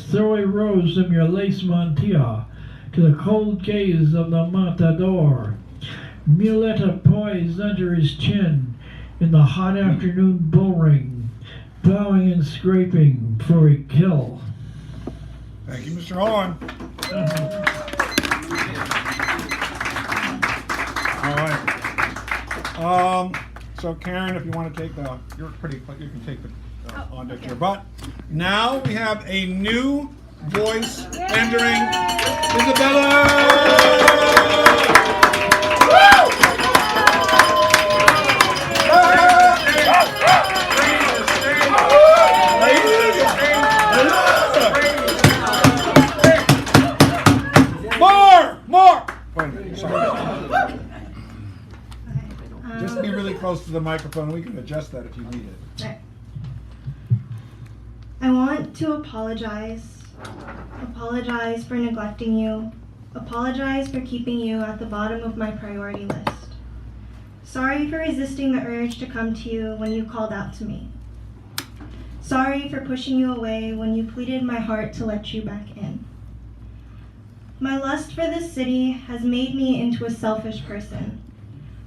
throw a rose from your lace mantilla to the cold gaze of the matador. Muleta poised under his chin in the hot afternoon bull ring, bowing and scraping for a kill. Thank you, Mr. Horn. All right. So Karen, if you want to take you're pretty quick, you can take the on deck here. But now we have a new voice entering. Isabella! More! Wait a minute, sorry. Just be really close to the microphone. We can adjust that if you need it. Right. I want to apologize. Apologize for neglecting you. Apologize for keeping you at the bottom of my priority list. Sorry for resisting the urge to come to you when you called out to me. Sorry for pushing you away when you pleaded my heart to let you back in. My lust for this city has made me into a selfish person.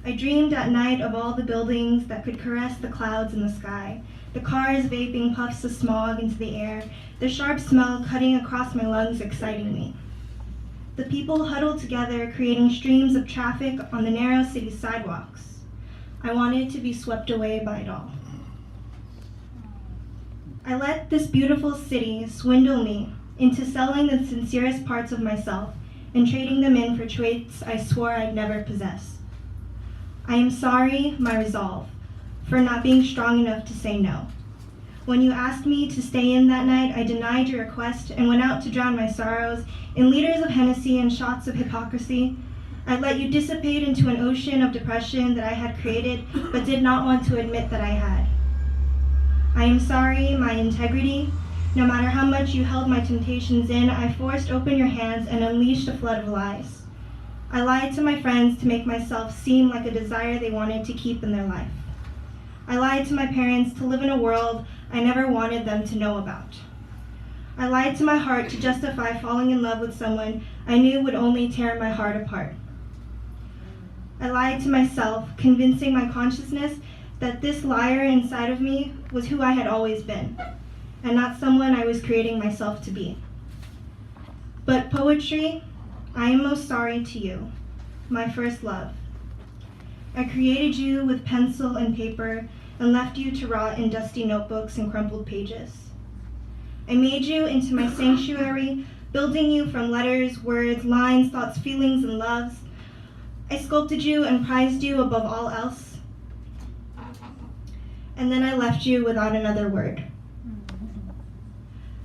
I dreamed at night of all the buildings that could caress the clouds in the sky, the cars vaping puffs of smog into the air, the sharp smell cutting across my lungs exciting me. The people huddled together, creating streams of traffic on the narrow city sidewalks. I wanted to be swept away by it all. I let this beautiful city swindle me into selling the sincerest parts of myself and trading them in for traits I swore I'd never possess. I am sorry, my resolve, for not being strong enough to say no. When you asked me to stay in that night, I denied your request and went out to drown my sorrows in liters of Hennessy and shots of hypocrisy. I let you dissipate into an ocean of depression that I had created but did not want to admit that I had. I am sorry, my integrity. No matter how much you held my temptations in, I forced open your hands and unleashed a flood of lies. I lied to my friends to make myself seem like a desire they wanted to keep in their life. I lied to my parents to live in a world I never wanted them to know about. I lied to my heart to justify falling in love with someone I knew would only tear my heart apart. I lied to myself, convincing my consciousness that this liar inside of me was who I had always been, and not someone I was creating myself to be. But poetry, I am most sorry to you, my first love. I created you with pencil and paper and left you to rot in dusty notebooks and crumpled pages. I made you into my sanctuary, building you from letters, words, lines, thoughts, feelings, and loves. I sculpted you and prized you above all else. And then I left you without another word.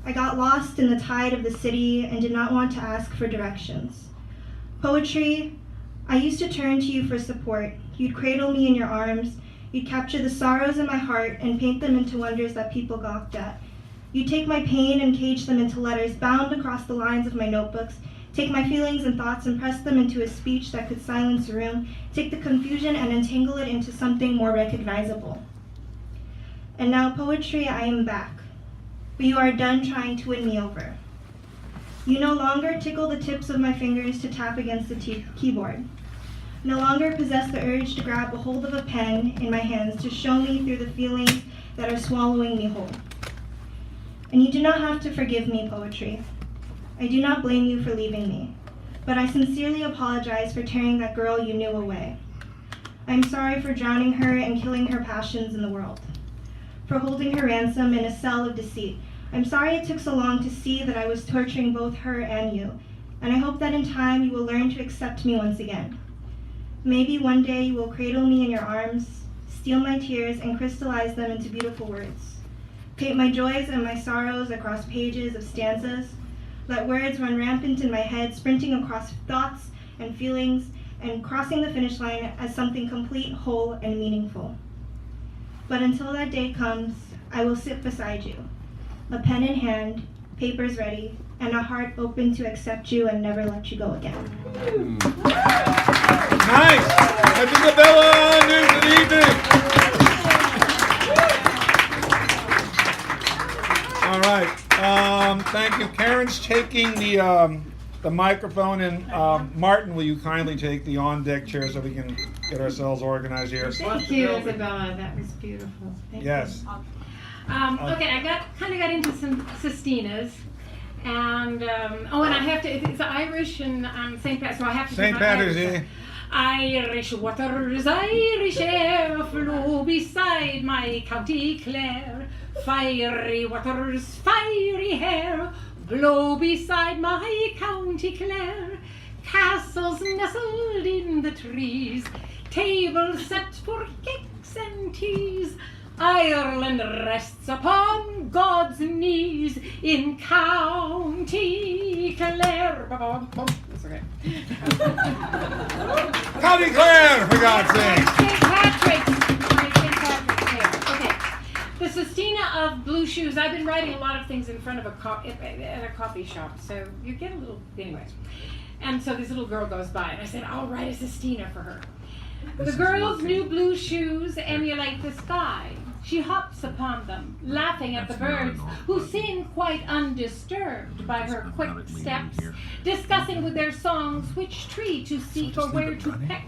I got lost in the tide of the city and did not want to ask for directions. Poetry, I used to turn to you for support. You'd cradle me in your arms. You'd capture the sorrows in my heart and paint them into wonders that people gawked at. You'd take my pain and cage them into letters bound across the lines of my notebooks, take my feelings and thoughts and press them into a speech that could silence a room, take the confusion and entangle it into something more recognizable. And now, poetry, I am back. But you are done trying to win me over. You no longer tickle the tips of my fingers to tap against the keyboard. No longer possess the urge to grab a hold of a pen in my hands to show me through the feelings that are swallowing me whole. And you do not have to forgive me, poetry. I do not blame you for leaving me, but I sincerely apologize for tearing that girl you knew away. I am sorry for drowning her and killing her passions in the world, for holding her ransom in a cell of deceit. I'm sorry it took so long to see that I was torturing both her and you, and I hope that in time you will learn to accept me once again. Maybe one day you will cradle me in your arms, steal my tears, and crystallize them into beautiful words. Paint my joys and my sorrows across pages of stanzas. Let words run rampant in my head, sprinting across thoughts and feelings, and crossing the finish line as something complete, whole, and meaningful. But until that day comes, I will sit beside you, a pen in hand, papers ready, and a heart open to accept you and never let you go again. Nice! That's Isabella, news of the evening. All right. Thank you. Karen's taking the microphone, and Martin, will you kindly take the on-deck chair so we can get ourselves organized here? Thank you, Isabella. That was beautiful. Thank Yes. you. Okay, I kind of got into some sestinas, and and I have to. It's Irish and St. Pat, so I have to. St. do my Patrick's Irish. Day. Irish waters, Irish air flow beside my county Clare. Fiery waters, fiery hair blow beside my county Clare. Castles nestled in the trees, tables set for cakes and teas. Ireland rests upon God's knees in County Clare. That's okay. County Clare, for God's sake. St. Patrick's Day. Okay. The Sestina of Blue Shoes. I've been writing a lot of things in front of at a coffee shop, so you get a little, anyway. And so this little girl goes by, and I said, I'll write a Sestina for her. The girl's new blue shoes emulate the sky. She hops upon them, laughing at the birds, who seem quite undisturbed by her quick steps, discussing with their songs which tree to seek or where to peck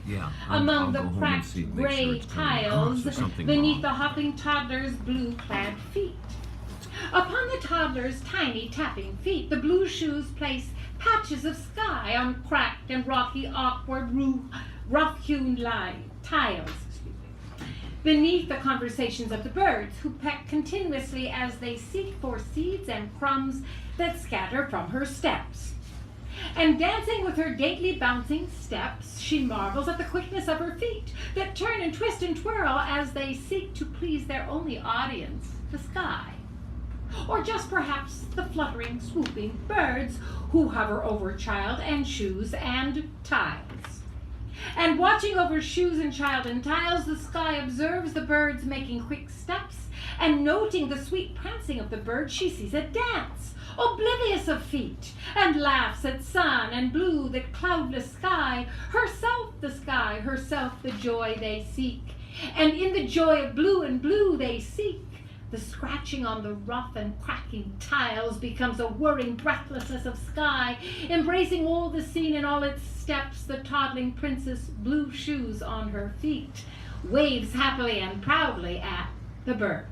among the cracked gray tiles beneath the hopping toddler's blue-clad feet. Upon the toddler's tiny tapping feet, the blue shoes place patches of sky on cracked and rocky, awkward, rough-hewn tiles. Beneath the conversations of the birds, who peck continuously as they seek for seeds and crumbs that scatter from her steps. And dancing with her daintily bouncing steps, she marvels at the quickness of her feet that turn and twist and twirl as they seek to please their only audience, the sky. Or just perhaps the fluttering, swooping birds who hover over child and shoes and tiles. And watching over shoes and child and tiles, the sky observes the birds making quick steps, and noting the sweet prancing of the bird, she sees a dance, oblivious of feet, and laughs at sun and blue, the cloudless sky, herself the sky, herself the joy they seek. And in the joy of blue and blue they seek, the scratching on the rough and cracking tiles becomes a whirring breathlessness of sky, embracing all the scene in all its steps, the toddling princess, blue shoes on her feet, waves happily and proudly at the birds.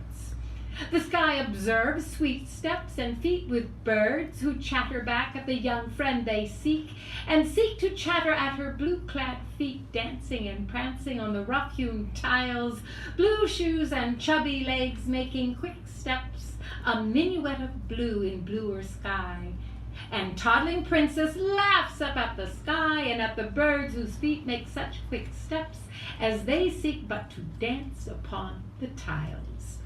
The sky observes sweet steps and feet with birds who chatter back at the young friend they seek, and seek to chatter at her blue-clad feet, dancing and prancing on the rough-hewn tiles, blue shoes and chubby legs making quick steps, a minuet of blue in bluer sky. And toddling princess laughs up at the sky and at the birds whose feet make such quick steps as they seek but to dance upon the tiles.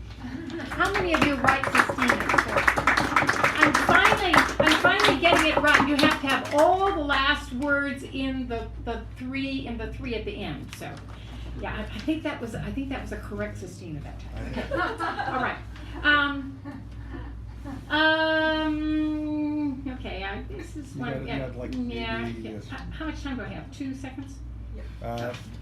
How many of you write Sestina? I'm finally getting it right. You have to have all the last words in the three at the end. So, yeah, I think that was a correct Sestina that time. Okay. All right. Okay. This is one. How much time do I have? 2 seconds.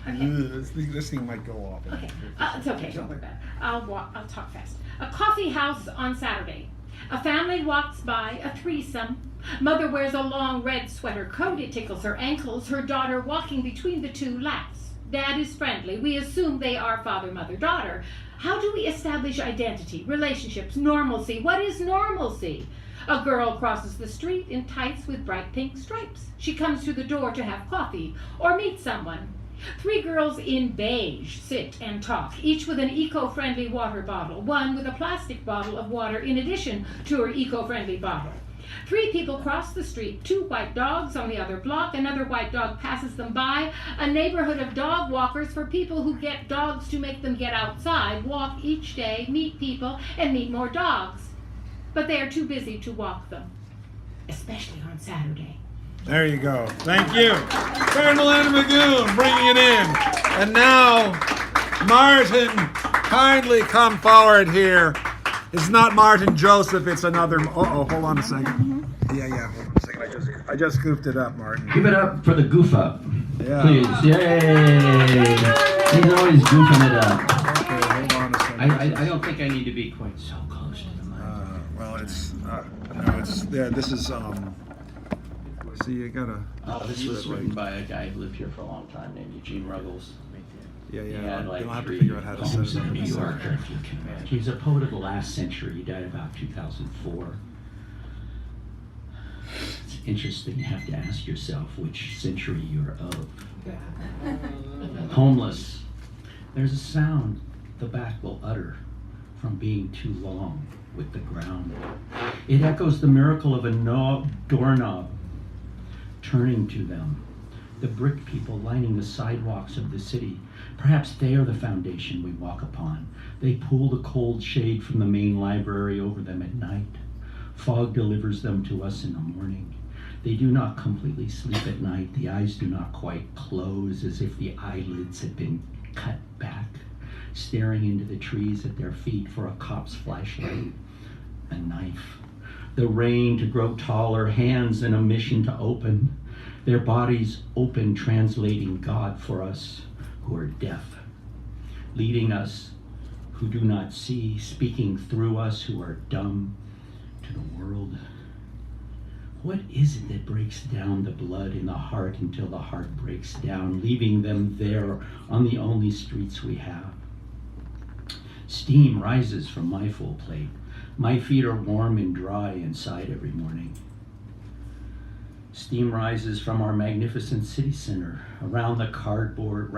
This thing might go off. Okay, it's okay. Don't worry about it. I'll talk fast. A coffee house on Saturday. A family walks by, a threesome. Mother wears a long red sweater coat. It tickles her ankles. Her daughter, walking between the two, laughs. Dad is friendly. We assume they are father, mother, daughter. How do we establish identity, relationships, normalcy? What is normalcy? A girl crosses the street in tights with bright pink stripes. She comes to the door to have coffee or meet someone. 3 girls in beige sit and talk, each with an eco-friendly water bottle, one with a plastic bottle of water in addition to her eco-friendly bottle. 3 people cross the street, 2 white dogs on the other block, another white dog passes them by, a neighborhood of dog walkers for people who get dogs to make them get outside, walk each day, meet people, and meet more dogs. But they are too busy to walk them, especially on Saturday. There you go. Thank you. Karen Milana Magoon bringing it in. And now, Martin, kindly come forward here. It's not Martin Joseph, it's another. Hold on a second. Yeah, hold on a second. I just goofed it up, Martin. Give it up for the goof up. Yeah. Please. Yay! He's always goofing it up. Okay, hold on a second. I don't think I need to be quite so close to the mic. Well, it's. No, it's this is see, you gotta. This was written by a guy who lived here for a long time named Eugene Ruggles. Yeah. He had like You'll have to 3 figure out how to set poems it up. in New York, if you can imagine. He's a poet of the last century. He died about 2004. It's interesting. You have to ask yourself which century you're of. Homeless. There's a sound the back will utter from being too long with the ground. It echoes the miracle of a doorknob turning to them. The brick people lining the sidewalks of the city, perhaps they are the foundation we walk upon. They pull the cold shade from the main library over them at night. Fog delivers them to us in the morning. They do not completely sleep at night. The eyes do not quite close, as if the eyelids had been cut back, staring into the trees at their feet for a cop's flashlight, a knife. The rain to grow taller, hands in a mission to open. Their bodies open, translating God for us who are deaf, leading us who do not see, speaking through us who are dumb to the world. What is it that breaks down the blood in the heart until the heart breaks down, leaving them there on the only streets we have? Steam rises from my full plate. My feet are warm and dry inside every morning. Steam rises from our magnificent city center, around their cardboard.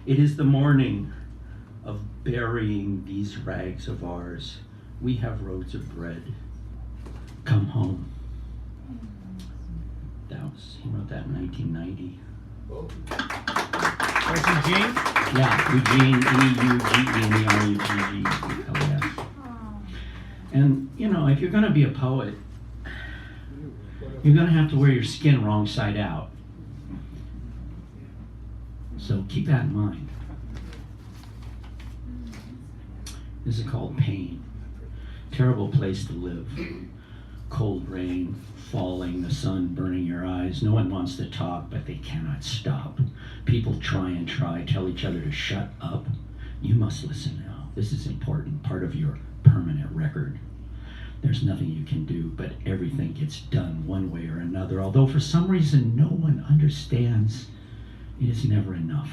It is the morning of burying these rags of ours. We have roads of bread. Come home. He wrote that in 1990. That's Eugene? Yeah, Eugene, E-U-G-E-N-E-R-U-G-G-E-L-S. And, you know, if you're going to be a poet, you're going to have to wear your skin wrong side out. So keep that in mind. This is called pain. Terrible place to live. Cold rain falling, the sun burning your eyes. No one wants to talk, but they cannot stop. People try, tell each other to shut up. You must listen now. This is important, part of your permanent record. There's nothing you can do, but everything gets done one way or another. Although for some reason no one understands, it is never enough.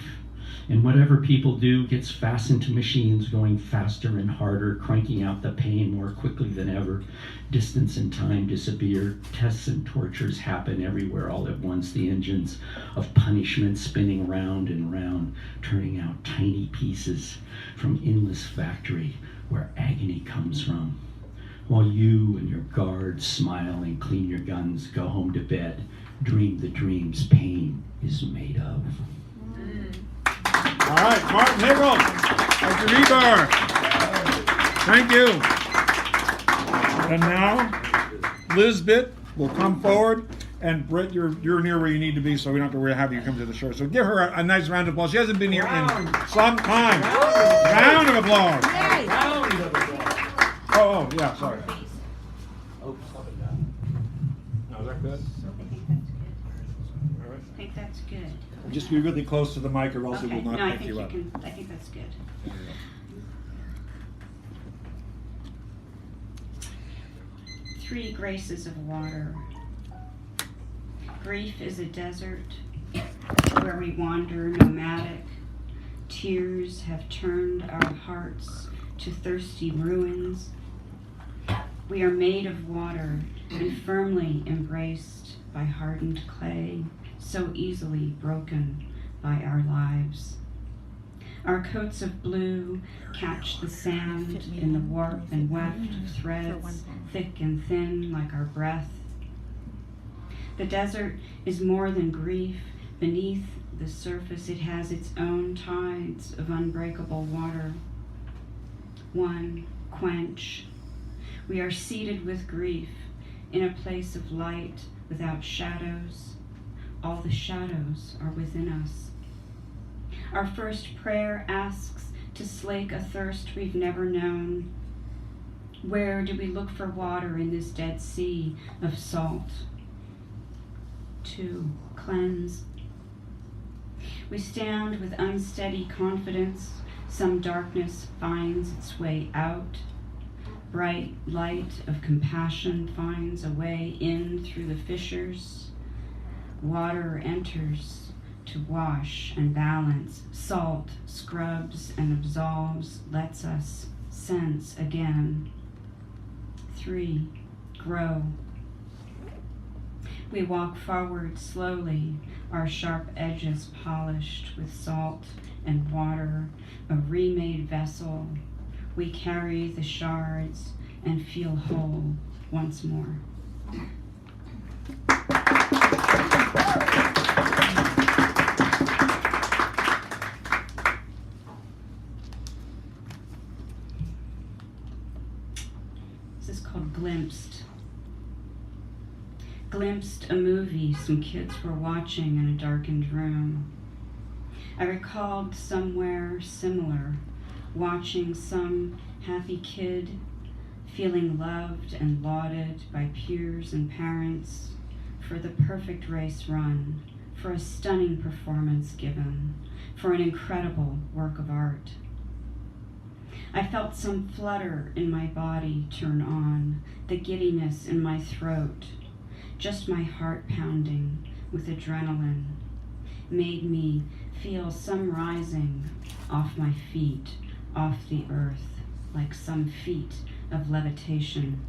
And whatever people do gets fastened to machines, going faster and harder, cranking out the pain more quickly than ever. Distance and time disappear. Tests and tortures happen everywhere all at once. The engines of punishment spinning round and round, turning out tiny pieces from endless factory where agony comes from. While you and your guards smile and clean your guns, go home to bed, dream the dreams pain is made of. All right, Martin Hickel, Dr. Rebar. Thank you. And now, Lisbeth will come forward, and Britt, you're near where you need to be, so we don't have to have you come to the shore. So give her a nice round of applause. She hasn't been here in some time. Round of applause. Oh, yeah, sorry. No, is that good? I think that's good. Just be really close to the mic, or else it will not pick you up. I think that's good. Three graces of water. Grief is a desert where we wander nomadic. Tears have turned our hearts to thirsty ruins. We are made of water and firmly embraced by hardened clay, so easily broken by our lives. Our coats of blue catch the sand in the warp and weft of threads, thick and thin like our breath. The desert is more than grief. Beneath the surface, it has its own tides of unbreakable water. One, quench. We are seated with grief in a place of light without shadows. All the shadows are within us. Our first prayer asks to slake a thirst we've never known. Where do we look for water in this dead sea of salt? 2, cleanse. We stand with unsteady confidence. Some darkness finds its way out. Bright light of compassion finds a way in through the fissures. Water enters to wash and balance. Salt scrubs and absolves, lets us sense again. 3. Grow. We walk forward slowly, our sharp edges polished with salt and water, a remade vessel. We carry the shards and feel whole once more. This is called Glimpsed. Glimpsed a movie some kids were watching in a darkened room. I recalled somewhere similar, watching some happy kid, feeling loved and lauded by peers and parents for the perfect race run, for a stunning performance given, for an incredible work of art. I felt some flutter in my body turn on, the giddiness in my throat, just my heart pounding with adrenaline, made me feel some rising off my feet, off the earth, like some feat of levitation.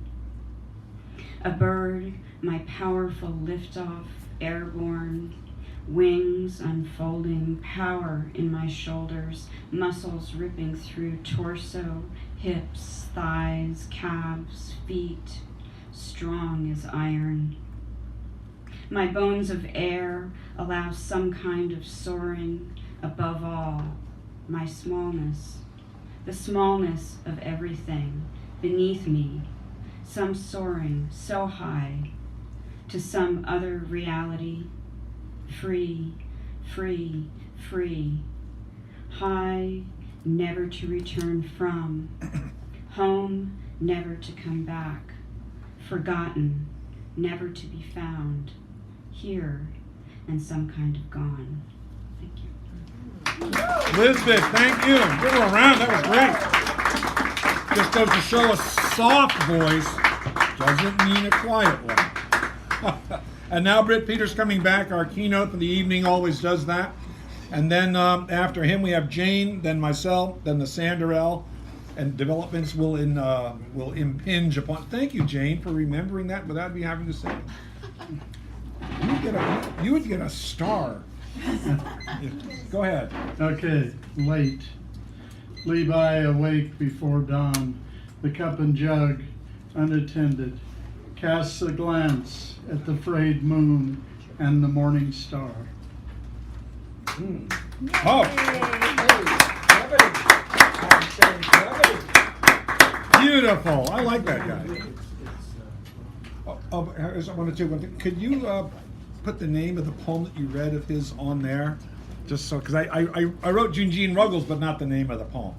A bird, my powerful liftoff, airborne, wings unfolding, power in my shoulders, muscles ripping through torso, hips, thighs, calves, feet, strong as iron. My bones of air allow some kind of soaring, above all, my smallness, the smallness of everything beneath me, some soaring so high to some other reality, free, free, free, high, never to return from, home, never to come back, forgotten, never to be found, here, and some kind of gone. Thank you. Elizabeth, thank you. Give her a round. That was great. Just goes to show a soft voice doesn't mean a quiet one. And now Britt Peters coming back. Our keynote for the evening always does that. And then after him we have Jane, then myself, then the Sanderell, and developments will impinge upon. Thank you, Jane, for remembering that without me having to say it. You would get a star. Go ahead. Okay, late. Levi awake before dawn, the cup and jug unattended, casts a glance at the frayed moon and the morning star. Oh. Beautiful. I like that guy. Here's one or two. Could you put the name of the poem that you read of his on there? Just so, because I wrote Eugene Ruggles, but not the name of the poem.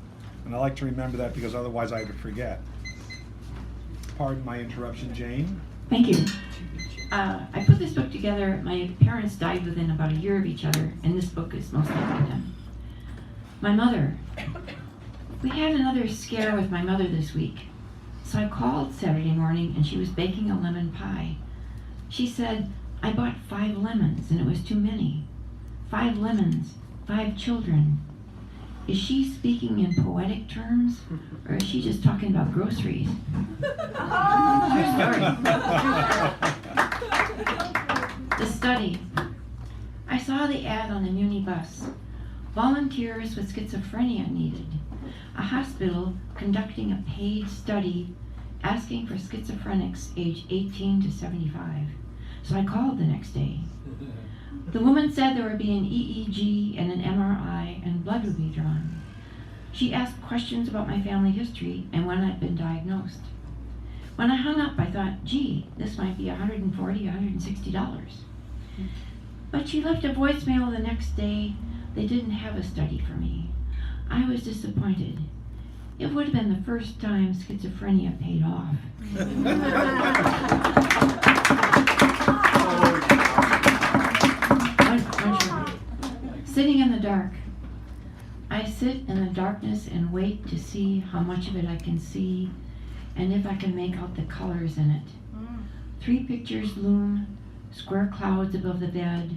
And I like to remember that because otherwise I would forget. Pardon my interruption, Jane. Thank you. I put this book together. My parents died within about a year of each other, and this book is most likely them. My mother. We had another scare with my mother this week. So I called Saturday morning, and she was baking a lemon pie. She said, I bought 5 lemons, and it was too many. 5 lemons, 5 children. Is she speaking in poetic terms, or is she just talking about groceries? True story. The study. I saw the ad on the Muni bus. Volunteers with schizophrenia needed. A hospital conducting a paid study asking for schizophrenics age 18 to 75. So I called the next day. The woman said there would be an EEG and an MRI and blood would be drawn. She asked questions about my family history and when I'd been diagnosed. When I hung up, I thought, gee, this might be $140, $160. But she left a voicemail the next day. They didn't have a study for me. I was disappointed. It would have been the first time schizophrenia paid off. Sitting in the dark. I sit in the darkness and wait to see how much of it I can see and if I can make out the colors in it. 3 pictures loom, square clouds above the bed.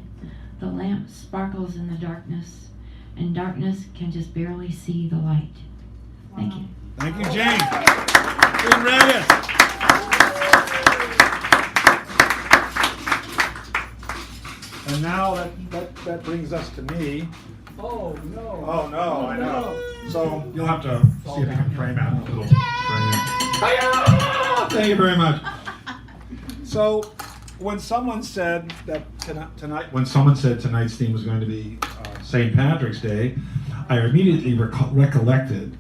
The lamp sparkles in the darkness, and darkness can just barely see the light. Thank you. Thank you, Jane. Jane read it. And now that brings us to me. Oh, no. Oh no, I know. So you'll have to see if you can frame out a little frame. Hiya! Thank you very much. So when someone said that tonight's theme was going to be St. Patrick's Day, I immediately recollected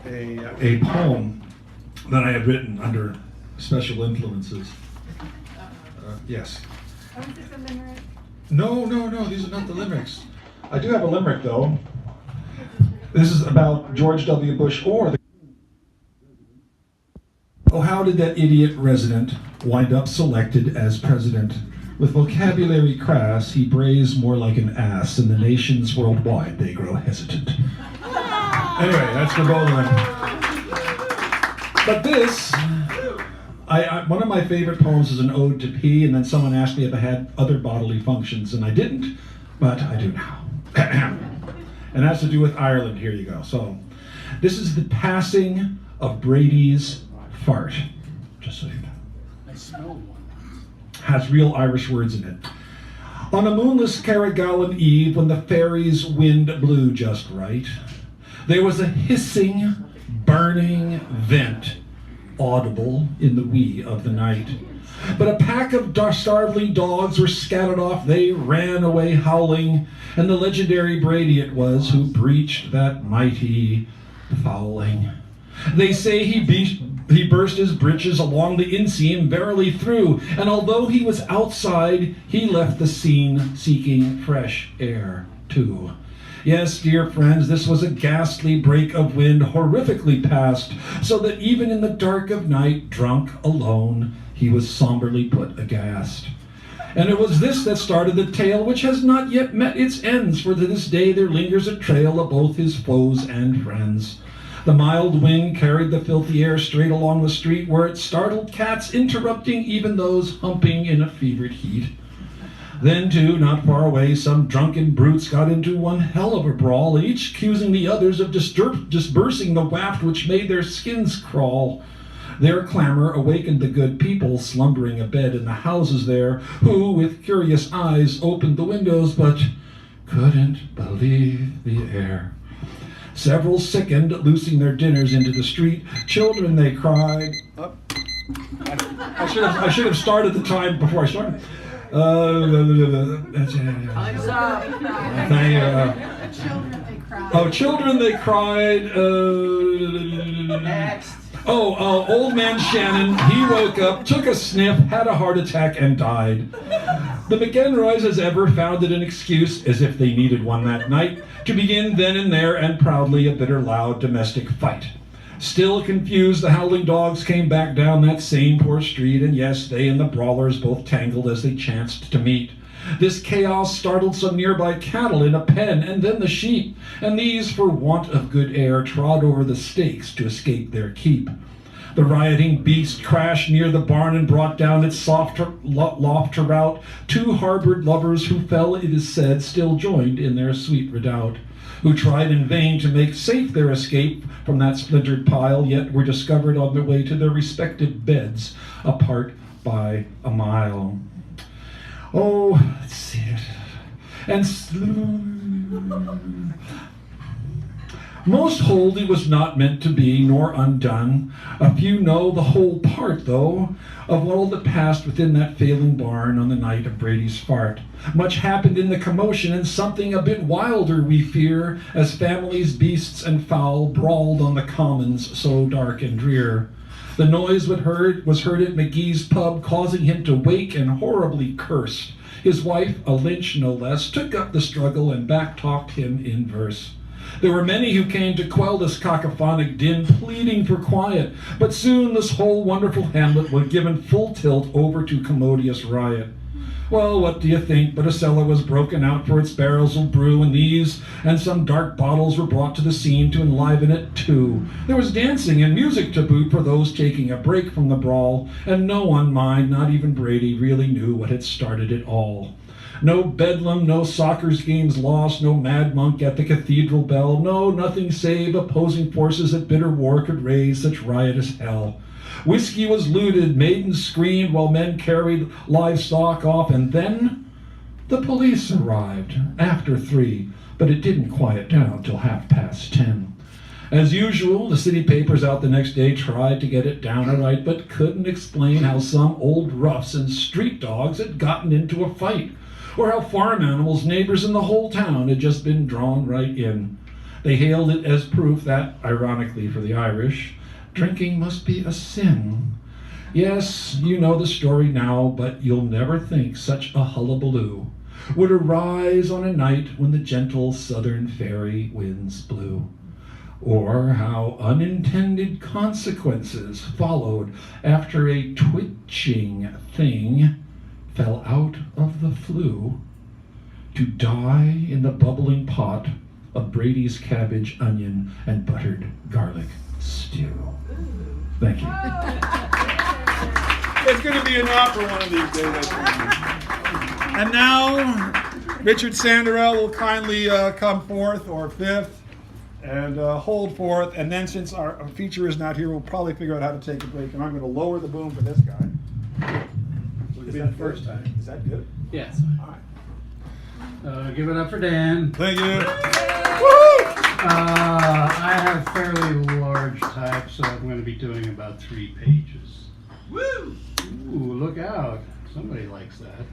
a poem that I had written under special influences. Yes. Oh, is this a limerick? No, these are not the limericks. I do have a limerick, though. This is about George W. Bush or the... Oh, how did that idiot resident wind up selected as president? With vocabulary crass, he brays more like an ass, and the nations worldwide, they grow hesitant. Anyway, that's for both of them. But this... one of my favorite poems is an ode to pee, and then someone asked me if I had other bodily functions, and I didn't, but I do now. And it has to do with Ireland. Here you go. So, this is the passing of Brady's fart. Just so you know. I smelled one. Has real Irish words in it. On a moonless Carrigalan eve, when the fairies' wind blew just right, there was a hissing, burning vent audible in the wee of the night. But a pack of starveling dogs were scattered off, they ran away howling, and the legendary Brady it was who breached that mighty fouling. They say he burst his breeches along the inseam verily through, and although he was outside, he left the scene seeking fresh air too. Yes, dear friends, this was a ghastly break of wind, horrifically past, so that even in the dark of night, drunk, alone, he was somberly put aghast. And it was this that started the tale, which has not yet met its ends, for to this day there lingers a trail of both his foes and friends. The mild wind carried the filthy air straight along the street, where it startled cats, interrupting even those humping in a fevered heat. Then, too, not far away, some drunken brutes got into one hell of a brawl, each accusing the others of dispersing the waft which made their skins crawl. Their clamor awakened the good people slumbering abed in the houses there, who, with curious eyes, opened the windows, but couldn't believe the air. Several sickened, loosing their dinners into the street. Children, they cried. Oh. I should have started the time before I started. Time's up. Children, they cried. Oh, children, they cried. Next. Old man Shannon, he woke up, took a sniff, had a heart attack, and died. The McEnroys, as ever, found it an excuse, as if they needed one that night, to begin then and there and proudly a bitter, loud domestic fight. Still confused, the howling dogs came back down that same poor street, and yes, they and the brawlers both tangled as they chanced to meet. This chaos startled some nearby cattle in a pen, and then the sheep, and these, for want of good air, trod over the stakes to escape their keep. The rioting beast crashed near the barn and brought down its soft loft to rout 2 harbored lovers who fell, it is said, still joined in their sweet redoubt, who tried in vain to make safe their escape from that splintered pile, yet were discovered on their way to their respective beds, apart by a mile. Oh, let's see it. And most wholly was not meant to be, nor undone. A few know the whole part, though, of all that passed within that failing barn on the night of Brady's fart. Much happened in the commotion, and something a bit wilder, we fear, as families, beasts, and fowl brawled on the commons so dark and drear. The noise was heard at McGee's pub, causing him to wake and horribly curse. His wife, a Lynch no less, took up the struggle and back-talked him in verse. There were many who came to quell this cacophonic din, pleading for quiet, but soon this whole wonderful hamlet was given full tilt over to commodious riot. Well, what do you think? But a cellar was broken out for its barrels of brew, and these and some dark bottles were brought to the scene to enliven it too. There was dancing and music to boot for those taking a break from the brawl, and no one, mind, not even Brady, really knew what had started it all. No bedlam, no soccer's games lost, no mad monk at the cathedral bell, no, nothing save opposing forces that bitter war could raise such riot as hell. Whiskey was looted, maidens screamed while men carried livestock off, and then the police arrived after 3, but it didn't quiet down till 10:30. As usual, the city papers out the next day tried to get it down right, but couldn't explain how some old roughs and street dogs had gotten into a fight, or how farm animals, neighbors in the whole town, had just been drawn right in. They hailed it as proof that, ironically for the Irish, drinking must be a sin. Yes, you know the story now, but you'll never think such a hullabaloo would arise on a night when the gentle southern fairy winds blew, or how unintended consequences followed after a twitching thing fell out of the flue to die in the bubbling pot of Brady's cabbage, onion, and buttered garlic stew. Thank you. It's going to be an opera one of these days, I think. And now, Richard Sanderell will kindly come forth, or fifth, and hold forth. And then, since our feature is not here, we'll probably figure out how to take a break. And I'm going to lower the boom for this guy. It'll be the first time. Is that good? Yes. All right. Give it up for Dan. Thank you. I have fairly large type, so I'm going to be doing about 3 pages. Woo! Ooh, look out. Somebody likes that.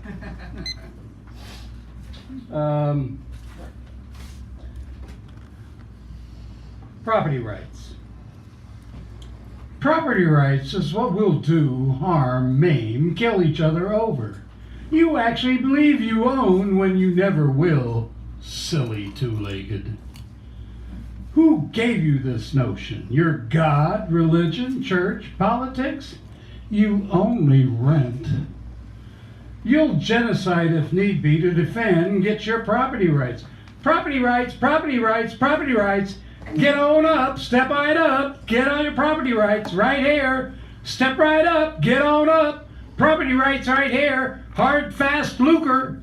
Property rights. Property rights is what we'll do, harm, maim, kill each other over. You actually believe you own when you never will, silly two-legged. Who gave you this notion? Your God, religion, church, politics? You only rent. You'll genocide if need be to defend and get your property rights. Property rights, property rights, property rights. Get on up, step right up, get on your property rights right here. Step right up, get on up. Property rights right here. Hard, fast lucre.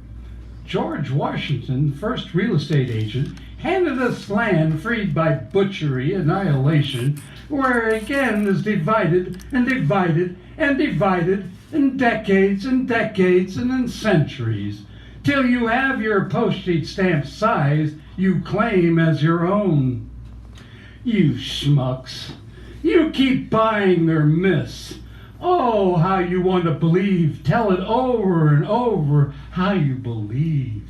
George Washington, first real estate agent, handed us land freed by butchery, annihilation, where again is divided and divided and divided in decades and decades and in centuries, till you have your postage stamp size you claim as your own. You schmucks, you keep buying their myths. Oh, how you want to believe. Tell it over and over how you believe.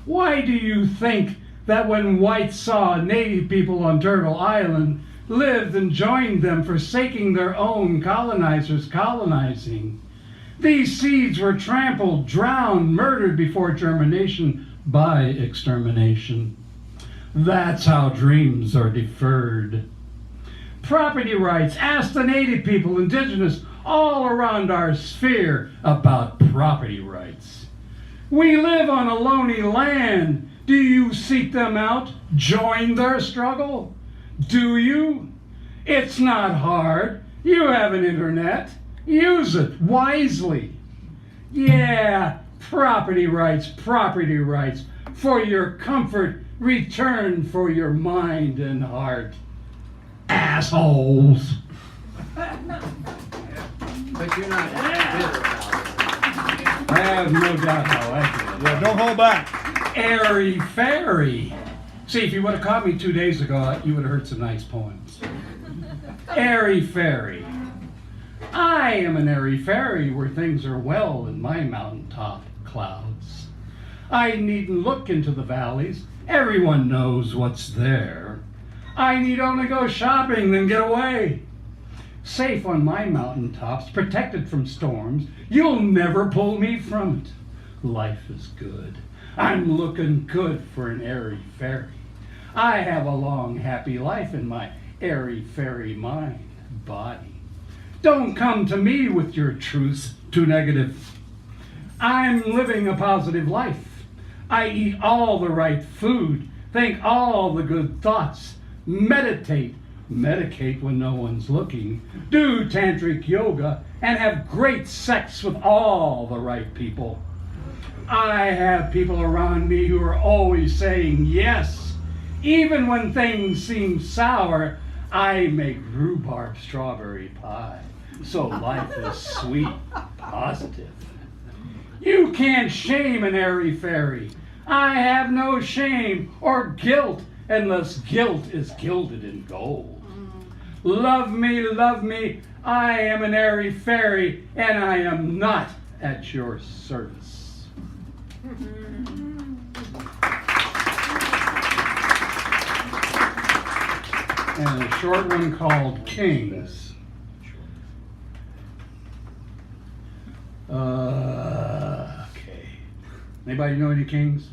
Why do you think that when whites saw native people on Turtle Island lived and joined them, forsaking their own colonizers colonizing, these seeds were trampled, drowned, murdered before germination by extermination? That's how dreams are deferred. Property rights, ask the native people, indigenous, all around our sphere about property rights. We live on a lonely land. Do you seek them out? Join their struggle? Do you? It's not hard. You have an internet. Use it wisely. Yeah, property rights, for your comfort, return for your mind and heart. Assholes. But you're not bitter about it. I have no doubt how I feel. Yeah, don't hold back. Airy fairy. See, if you would have caught me 2 days ago, you would have heard some nice poems. Airy fairy. I am an airy fairy where things are well in my mountaintop clouds. I needn't look into the valleys. Everyone knows what's there. I need only go shopping, then get away. Safe on my mountaintops, protected from storms. You'll never pull me from it. Life is good. I'm looking good for an airy fairy. I have a long, happy life in my airy fairy mind, body. Don't come to me with your truths too negative. I'm living a positive life. I eat all the right food, think all the good thoughts, meditate, medicate when no one's looking, do tantric yoga, and have great sex with all the right people. I have people around me who are always saying yes. Even when things seem sour, I make rhubarb strawberry pie. So life is sweet, positive. You can't shame an airy-fairy. I have no shame or guilt unless guilt is gilded in gold. Love me, I am an airy-fairy and I am not at your service. And a short one called Kings. Okay. Anybody know any kings?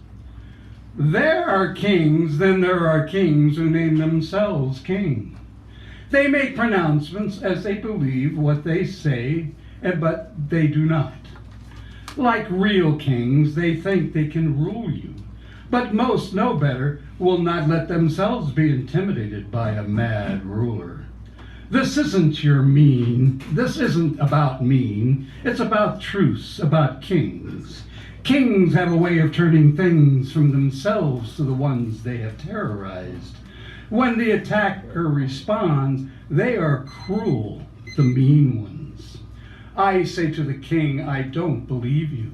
There are kings, then there are kings who name themselves king. They make pronouncements as they believe what they say, but they do not. Like real kings, they think they can rule you. But most know better, will not let themselves be intimidated by a mad ruler. This isn't your mean. This isn't about mean. It's about truce, about kings. Kings have a way of turning things from themselves to the ones they have terrorized. When the attacker responds, they are cruel, the mean ones. I say to the king, I don't believe you.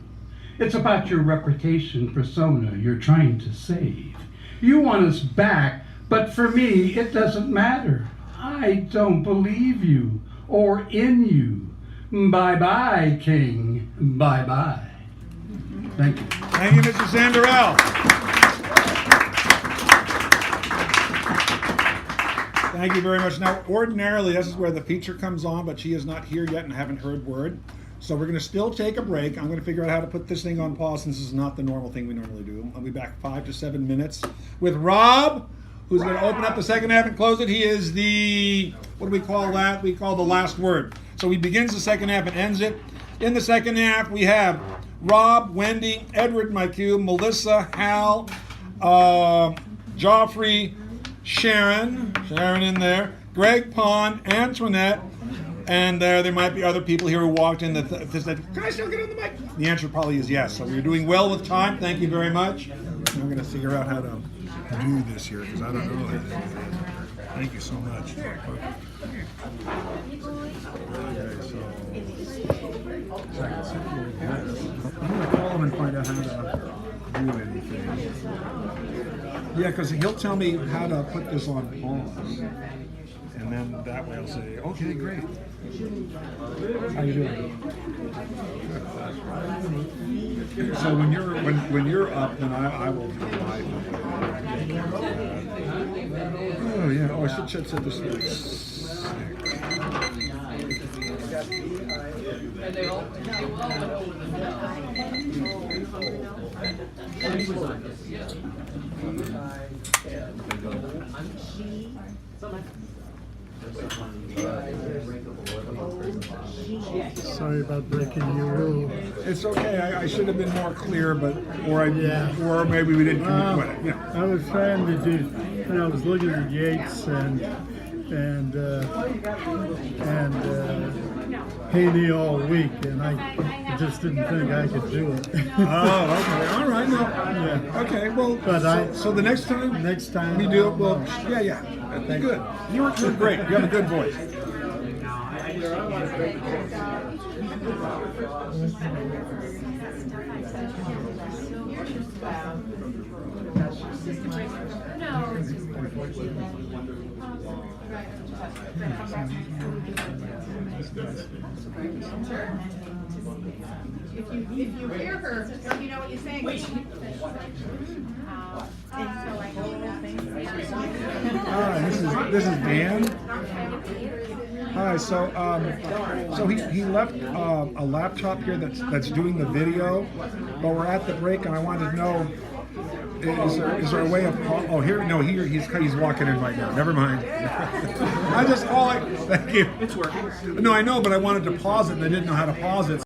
It's about your reputation persona you're trying to save. You want us back, but for me, it doesn't matter. I don't believe you or in you. Bye-bye, king. Bye-bye. Thank you. Thank you, Mr. Sanderell. Thank you very much. Now, ordinarily, this is where the feature comes on, but she is not here yet and haven't heard word. So we're going to still take a break. I'm going to figure out how to put this thing on pause since this is not the normal thing we normally do. I'll be back 5 to 7 minutes with Rob, who's going to open up the second half and close it. He is the, what do we call that? We call the last word. So he begins the second half and ends it. In the second half, we have Rob, Wendy, Edward, my cube, Melissa, Hal, Joffrey, Sharon in there, Greg Pond, Antoinette, and there might be other people here who walked in that said, can I still get on the mic? The answer probably is yes. So we're doing well with time. Thank you very much. I'm going to figure out how to do this here because I don't know how to do it. Thank you so much. Okay, so I'm going to call him and find out how to do anything. Yeah, because he'll tell me how to put this on pause. And then that way I'll say, okay, great. How you doing? So when you're up, then I will do live. Oh yeah. Oh, I should set this like 6. And they all Sorry about breaking your rule. It's okay. I should have been more clear, but or maybe we didn't commit with it. Yeah. I was trying to do, and I was looking at Yates and Haney all week, and I just didn't think I could do it. Oh, okay. All right. No. Yeah. Okay. Well, But so the next time we do it, well, yeah. That'd be good. You're great. You have a good voice. If you hear her, let me know what you're saying. Hi, this is Dan. Hi, so he left a laptop here that's doing the video, but we're at the break and I wanted to know, is there a way of, he's walking in right now, never mind. I just call it, thank you. It's working. No, I know, but I wanted to pause it and I didn't know how to pause it.